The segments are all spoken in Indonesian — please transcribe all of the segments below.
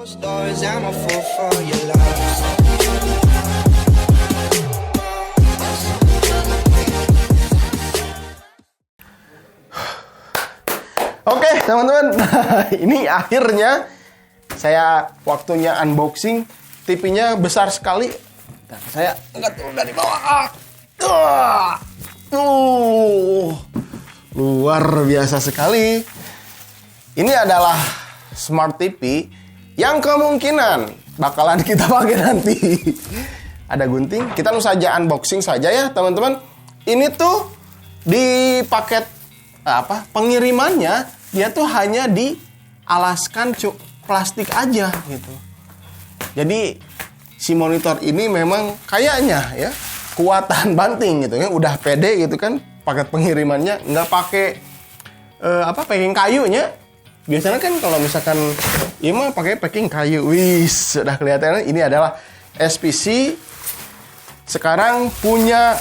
Stars, I'm a fool for your love. Oke, teman-teman. Ini akhirnya saya waktunya unboxing. TV-nya besar sekali. Dan saya angkat dulu dari bawah. Luar biasa sekali. Ini adalah Smart TV yang kemungkinan bakalan kita pakai nanti. Ada gunting. Kita langsung saja unboxing saja ya, teman-teman. Ini tuh di paket pengirimannya dia tuh hanya dialaskan plastik aja gitu. Jadi si monitor ini memang kayaknya ya kuatan banting gitu ya, udah pede gitu kan, paket pengirimannya nggak pakai packing kayunya. Biasanya kan kalau misalkan ini mah pakai packing kayu. Wih, sudah kelihatan ini adalah SPC sekarang punya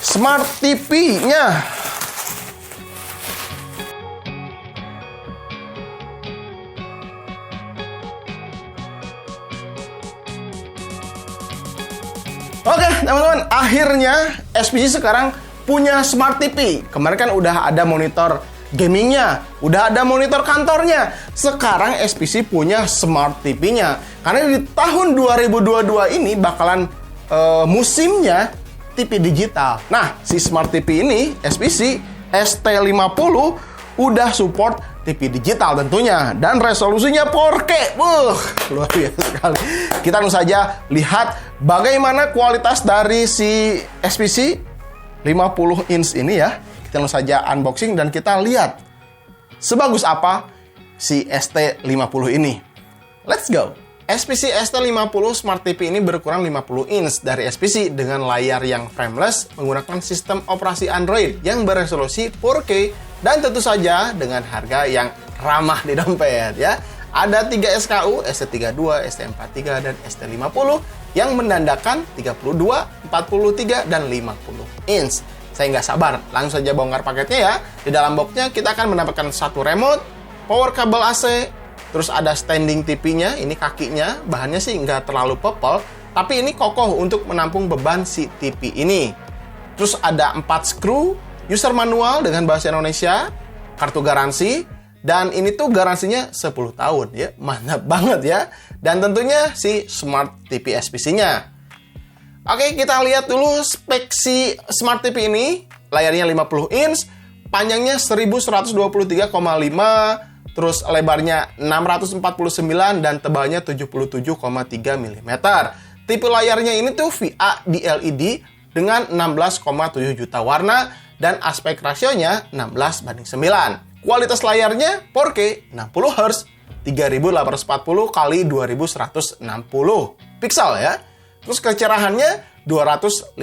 Smart TV-nya. Oke, teman-teman, akhirnya SPC sekarang punya Smart TV. Kemarin kan udah ada monitor gamingnya, udah ada monitor kantornya. Sekarang SPC punya Smart TV-nya. Karena di tahun 2022 ini bakalan musimnya TV digital. Nah, si Smart TV ini, SPC ST50, udah support TV digital tentunya. Dan resolusinya 4K. Luar biasa sekali. Kita langsung saja lihat bagaimana kualitas dari si SPC 50 inch ini ya. Kita langsung saja unboxing dan kita lihat sebagus apa si ST50 ini. Let's go! SPC ST50 Smart TV ini berukuran 50 inch dari SPC dengan layar yang frameless, menggunakan sistem operasi Android yang beresolusi 4K dan tentu saja dengan harga yang ramah di dompet ya. Ada 3 SKU, ST32, ST43 dan ST50 yang menandakan 32, 43 dan 50 inch. Saya nggak sabar, langsung saja bongkar paketnya ya. Di dalam boxnya kita akan mendapatkan satu remote, power kabel AC, terus ada standing TV-nya, ini kakinya, bahannya sih nggak terlalu pepel, tapi ini kokoh untuk menampung beban si TV ini. Terus ada 4 screw, user manual dengan bahasa Indonesia, kartu garansi, dan ini tuh garansinya 10 tahun ya, mantap banget ya. Dan tentunya si Smart TV SPC-nya. Oke, kita lihat dulu spek si Smart TV ini. Layarnya 50 inch, panjangnya 1123,5, terus lebarnya 649 dan tebalnya 77,3 mm. Tipe layarnya ini tuh VA di LED dengan 16,7 juta warna dan aspek rasionya 16:9. Kualitas layarnya 4K 60 Hz 3840 x 2160 pixel ya. Terus kecerahannya 250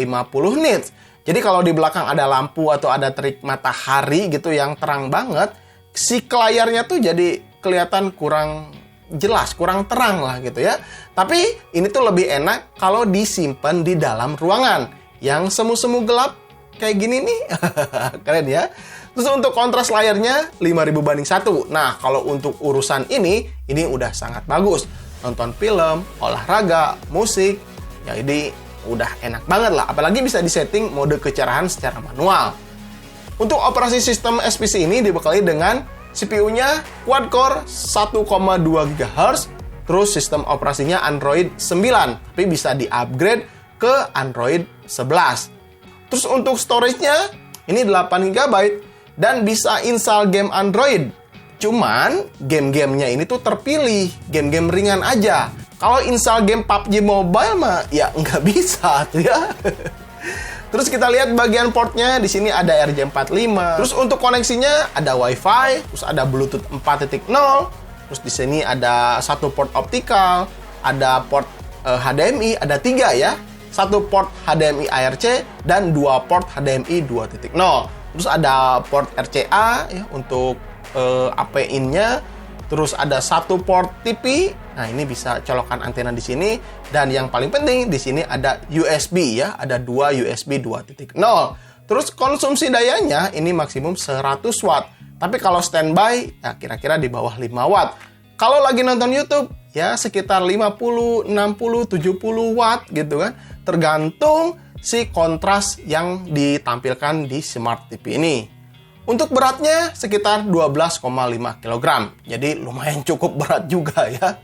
nits. Jadi kalau di belakang ada lampu atau ada terik matahari gitu yang terang banget, si layarnya tuh jadi kelihatan kurang jelas, kurang terang lah gitu ya. Tapi ini tuh lebih enak kalau disimpan di dalam ruangan yang semu-semu gelap kayak gini nih. Keren ya. Terus untuk kontras layarnya 5000:1. Nah, kalau untuk urusan ini udah sangat bagus. Nonton film, olahraga, musik, ya ini udah enak banget lah. Apalagi bisa disetting mode kecerahan secara manual. Untuk operasi sistem SPC ini dibekali dengan CPU-nya quad-core 1,2 GHz, terus sistem operasinya Android 9, tapi bisa di-upgrade ke Android 11. Terus untuk storage-nya ini 8 GB dan bisa install game Android. Cuman game-gamenya ini tuh terpilih, game-game ringan aja. Kalau install game PUBG Mobile mah ya nggak bisa tuh ya. Terus kita lihat bagian portnya, di sini ada RJ45. Terus untuk koneksinya ada Wi-Fi, terus ada Bluetooth 4.0. Terus di sini ada satu port optikal, ada port HDMI, ada 3 ya. Satu port HDMI ARC dan 2 port HDMI 2.0. Terus ada port RCA ya untuk AP in-nya. Terus ada satu port TV. Nah, ini bisa colokan antena di sini. Dan yang paling penting di sini ada USB ya, ada 2 USB 2.0. Terus konsumsi dayanya ini maksimum 100 watt. Tapi kalau standby ya kira-kira di bawah 5 watt. Kalau lagi nonton YouTube ya sekitar 50, 60, 70 watt gitu kan. Tergantung si kontras yang ditampilkan di Smart TV ini. Untuk beratnya sekitar 12,5 kg. Jadi lumayan cukup berat juga ya.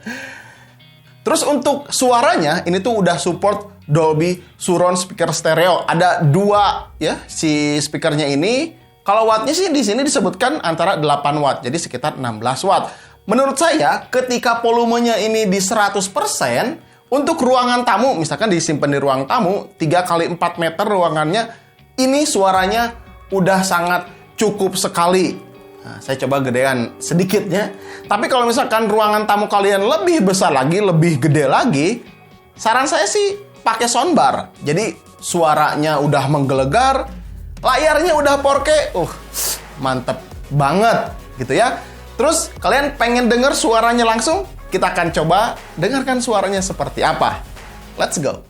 Terus untuk suaranya ini tuh udah support Dolby Surround speaker stereo. Ada 2 ya si speakernya ini. Kalau wattnya sih di sini disebutkan antara 8 watt, jadi sekitar 16 watt. Menurut saya, ketika volumenya ini di 100%, untuk ruangan tamu, misalkan disimpan di ruang tamu, 3x4 meter ruangannya, ini suaranya udah sangat cukup sekali. Nah, saya coba gedean sedikitnya. Tapi kalau misalkan ruangan tamu kalian lebih besar lagi, lebih gede lagi, saran saya sih pakai soundbar. Jadi suaranya udah menggelegar, layarnya udah 4K, mantep banget gitu ya. Terus kalian pengen denger suaranya langsung? Kita akan coba dengarkan suaranya seperti apa. Let's go.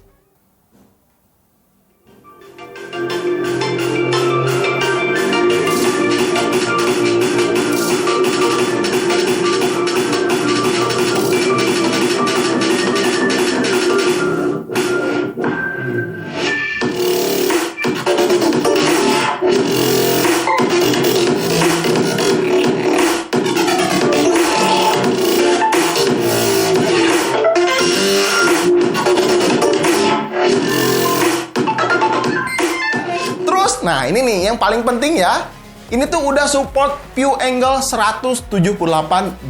Nah, ini nih yang paling penting ya. Ini tuh udah support view angle 178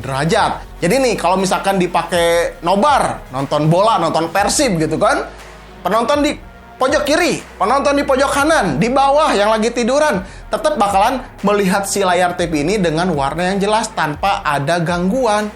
derajat. Jadi nih, kalau misalkan dipakai nobar, nonton bola, nonton Persib gitu kan, penonton di pojok kiri, penonton di pojok kanan, di bawah yang lagi tiduran, tetap bakalan melihat si layar TV ini dengan warna yang jelas tanpa ada gangguan.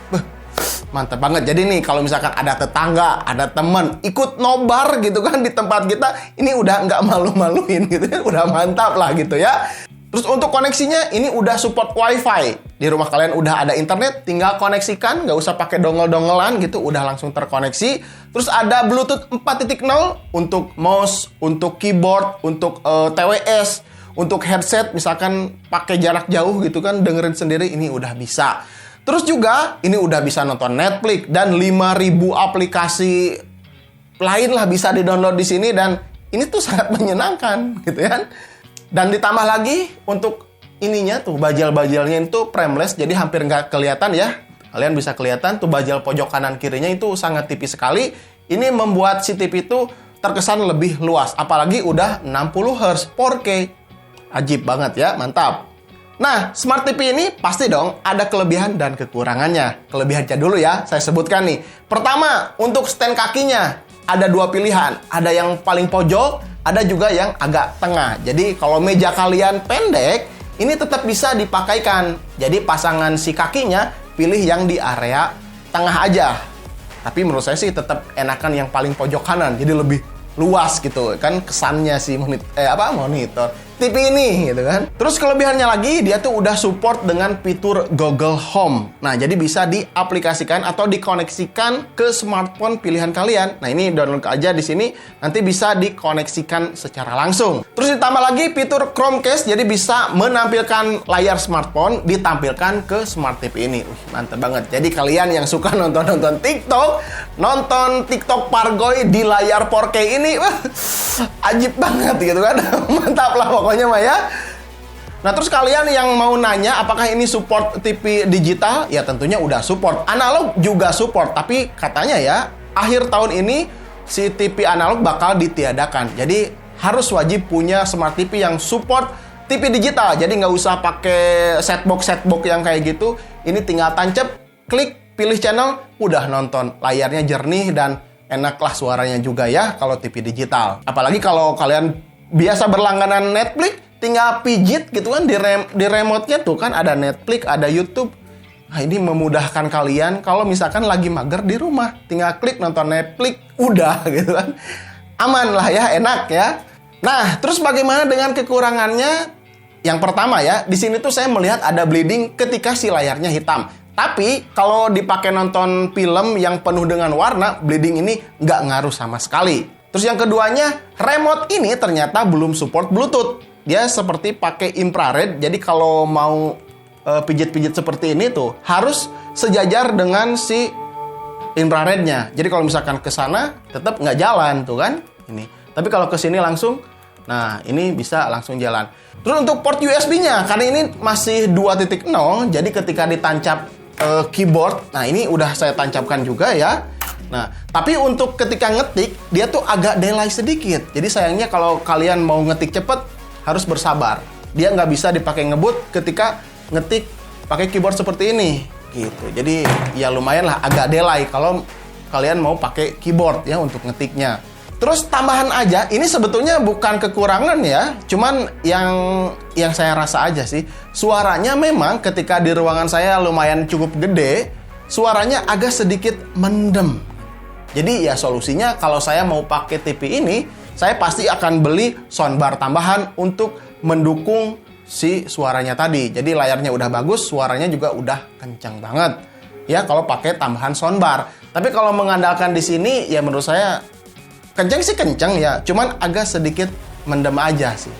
Mantap banget. Jadi nih kalau misalkan ada tetangga, ada temen ikut nobar gitu kan di tempat kita, ini udah nggak malu-maluin gitu ya, udah mantap lah gitu ya. Terus untuk koneksinya ini udah support WiFi. Di rumah kalian udah ada internet, tinggal koneksikan, nggak usah pakai dongel-dongelan gitu, udah langsung terkoneksi. Terus ada Bluetooth 4.0 untuk mouse, untuk keyboard, untuk TWS, untuk headset misalkan pakai jarak jauh gitu kan, dengerin sendiri ini udah bisa. Terus juga ini udah bisa nonton Netflix dan 5.000 aplikasi lain lah bisa di-download di sini, dan ini tuh sangat menyenangkan gitu kan. Dan ditambah lagi untuk ininya tuh bajal-bajalnya itu frameless, jadi hampir nggak kelihatan ya. Kalian bisa kelihatan tuh bajal pojok kanan kirinya itu sangat tipis sekali. Ini membuat si TV itu terkesan lebih luas, apalagi udah 60 Hz 4K. Ajib banget ya, mantap. Nah, Smart TV ini pasti dong ada kelebihan dan kekurangannya. Kelebihannya dulu ya, saya sebutkan nih. Pertama, untuk stand kakinya ada 2 pilihan. Ada yang paling pojok, ada juga yang agak tengah. Jadi kalau meja kalian pendek, ini tetap bisa dipakaikan. Jadi pasangan si kakinya pilih yang di area tengah aja. Tapi menurut saya sih tetap enakan yang paling pojok kanan. Jadi lebih luas gitu kan kesannya si monitor TV ini gitu kan. Terus kelebihannya lagi, dia tuh udah support dengan fitur Google Home. Nah, jadi bisa diaplikasikan atau dikoneksikan ke smartphone pilihan kalian. Nah, ini download aja di sini, nanti bisa dikoneksikan secara langsung. Terus ditambah lagi fitur Chromecast, jadi bisa menampilkan layar smartphone ditampilkan ke Smart TV ini. Mantap banget. Jadi kalian yang suka nonton TikTok Pargoy di layar 4K ini, ajib banget gitu kan. Mantap lah pokoknya mah ya. Nah, terus kalian yang mau nanya apakah ini support TV digital? Ya tentunya udah support. Analog juga support, tapi katanya ya akhir tahun ini si TV analog bakal ditiadakan. Jadi harus wajib punya Smart TV yang support TV digital. Jadi nggak usah pakai setbox yang kayak gitu. Ini tinggal tancap, klik, pilih channel, udah nonton. Layarnya jernih dan enaklah suaranya juga ya kalau TV digital. Apalagi kalau kalian biasa berlangganan Netflix, tinggal pijit gitu kan di remote-nya tuh kan ada Netflix, ada YouTube. Nah, ini memudahkan kalian kalau misalkan lagi mager di rumah, tinggal klik nonton Netflix, udah gitu kan. Aman lah ya, enak ya. Nah, terus bagaimana dengan kekurangannya? Yang pertama ya, di sini tuh saya melihat ada bleeding ketika si layarnya hitam. Tapi kalau dipakai nonton film yang penuh dengan warna, bleeding ini nggak ngaruh sama sekali. Terus yang keduanya, remote ini ternyata belum support Bluetooth. Dia seperti pakai infrared, jadi kalau mau pijit-pijit seperti ini tuh harus sejajar dengan si infrarednya. Jadi kalau misalkan ke sana tetap nggak jalan tuh kan ini. Tapi kalau ke sini langsung, nah ini bisa langsung jalan. Terus untuk port USB-nya, karena ini masih 2.0, jadi ketika ditancap keyboard, nah ini udah saya tancapkan juga ya. Nah, tapi untuk ketika ngetik, dia tuh agak delay sedikit. Jadi sayangnya kalau kalian mau ngetik cepet, harus bersabar. Dia nggak bisa dipakai ngebut ketika ngetik pakai keyboard seperti ini. Gitu. Jadi ya lumayan lah agak delay kalau kalian mau pakai keyboard ya untuk ngetiknya. Terus tambahan aja, ini sebetulnya bukan kekurangan ya, cuman yang saya rasa aja sih, suaranya memang ketika di ruangan saya lumayan cukup gede, suaranya agak sedikit mendem. Jadi ya solusinya kalau saya mau pakai TV ini, saya pasti akan beli soundbar tambahan untuk mendukung si suaranya tadi. Jadi layarnya udah bagus, suaranya juga udah kencang banget. Ya kalau pakai tambahan soundbar. Tapi kalau mengandalkan di sini ya menurut saya kencang sih kencang ya, cuman agak sedikit mendem aja sih.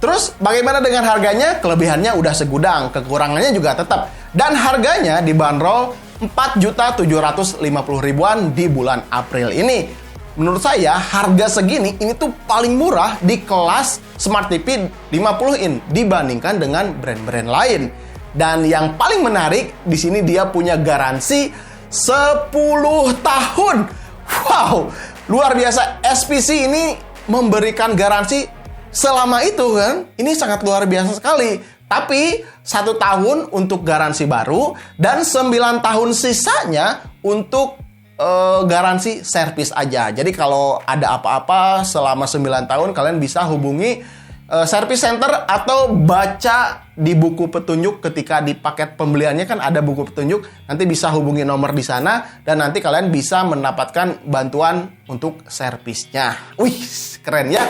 Terus bagaimana dengan harganya? Kelebihannya udah segudang, kekurangannya juga tetap. Dan harganya dibanderol 4.750.000-an di bulan April ini. Menurut saya harga segini ini tuh paling murah di kelas Smart TV 50 in dibandingkan dengan brand-brand lain. Dan yang paling menarik di sini dia punya garansi 10 tahun. Wow, luar biasa. SPC ini memberikan garansi selama itu kan. Ini sangat luar biasa sekali. Tapi 1 tahun untuk garansi baru dan 9 tahun sisanya untuk garansi servis aja. Jadi kalau ada apa-apa selama 9 tahun kalian bisa hubungi service center atau baca di buku petunjuk ketika di paket pembeliannya kan ada buku petunjuk. Nanti bisa hubungi nomor di sana dan nanti kalian bisa mendapatkan bantuan untuk servisnya. Wih, keren ya.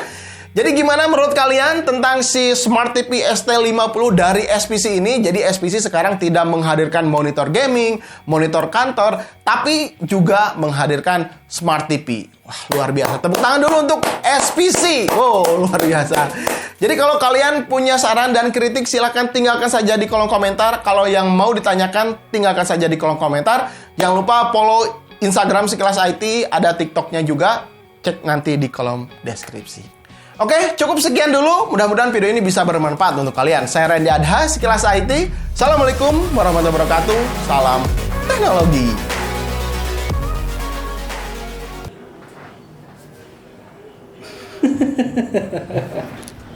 Jadi gimana menurut kalian tentang si Smart TV ST50 dari SPC ini? Jadi SPC sekarang tidak menghadirkan monitor gaming, monitor kantor, tapi juga menghadirkan Smart TV. Wah, luar biasa. Tepuk tangan dulu untuk SPC. Wow, luar biasa. Jadi kalau kalian punya saran dan kritik, silahkan tinggalkan saja di kolom komentar. Kalau yang mau ditanyakan, tinggalkan saja di kolom komentar. Jangan lupa follow Instagram Sekilas IT, ada TikToknya juga. Cek nanti di kolom deskripsi. Oke, cukup sekian dulu. Mudah-mudahan video ini bisa bermanfaat untuk kalian. Saya Randy Adha, Sekilas IT. Assalamualaikum warahmatullahi wabarakatuh. Salam teknologi.